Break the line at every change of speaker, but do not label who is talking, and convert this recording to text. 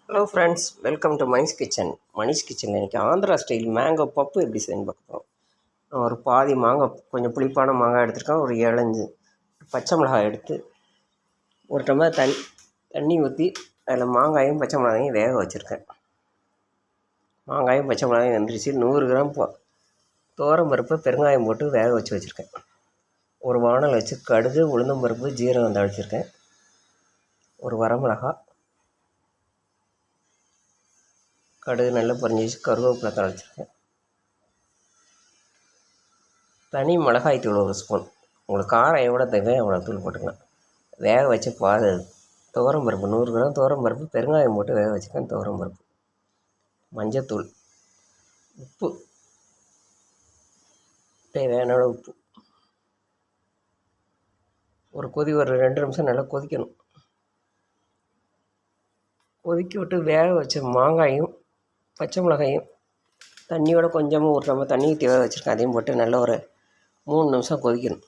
Hello friends, welcome to Manish kitchen. Manish கிச்சனில் இன்றைக்கி Andhra style mango பப்பு எப்படி செய்யணும் பார்க்க போகிறோம். ஒரு பாதி மாங்காய், கொஞ்சம் புளிப்பான மாங்காய் எடுத்துருக்கேன். ஒரு 7 பச்சை மிளகாய் எடுத்து ஒரு டம்ளர் தண்ணி ஊற்றி அதில் மாங்காயும் பச்சை மிளகாயும் வேக வச்சுருக்கேன். மாங்காயும் பச்சை மிளகாயும் வெந்துருச்சு. 100 கிராம் துவரம் பருப்பு பெருங்காயம் போட்டு வேக வச்சுருக்கேன். ஒரு வானல் வச்சு கடுகு உளுந்தம் பருப்பு ஜீரகம் தாளிச்சிருக்கேன். ஒரு வரமிளகாய், கடுகு நல்லா பொரிஞ்சிச்சு, கருவேப்பிலை தாளிச்சிருக்கேன். தனி மிளகாய் தூள் 1 ஸ்பூன். உங்களுக்கு காரம் எவ்வளோ தேவையோ அவ்வளோ தூள் போட்டுக்கலாம். வேக வச்சு துவரம் பருப்பு 100 கிராம் துவரம் பருப்பு பெருங்காயம் போட்டு வேக வச்சுருக்கேன். துவரம் பருப்பு, மஞ்சத்தூள், உப்பு, தேவையான உப்பு. ஒரு 2 நிமிஷம் நல்லா கொதிக்கணும். கொதிக்க விட்டு வேக வச்ச மாங்காயும் பச்சை மிளகாயும் தண்ணியோட கொஞ்சமாக ஒரு டம்ளர் தண்ணி ஊற்றி வேக வச்சுருக்கேன். அதையும் போட்டு நல்லா ஒரு 3 நிமிஷம் கொதிக்கணும்.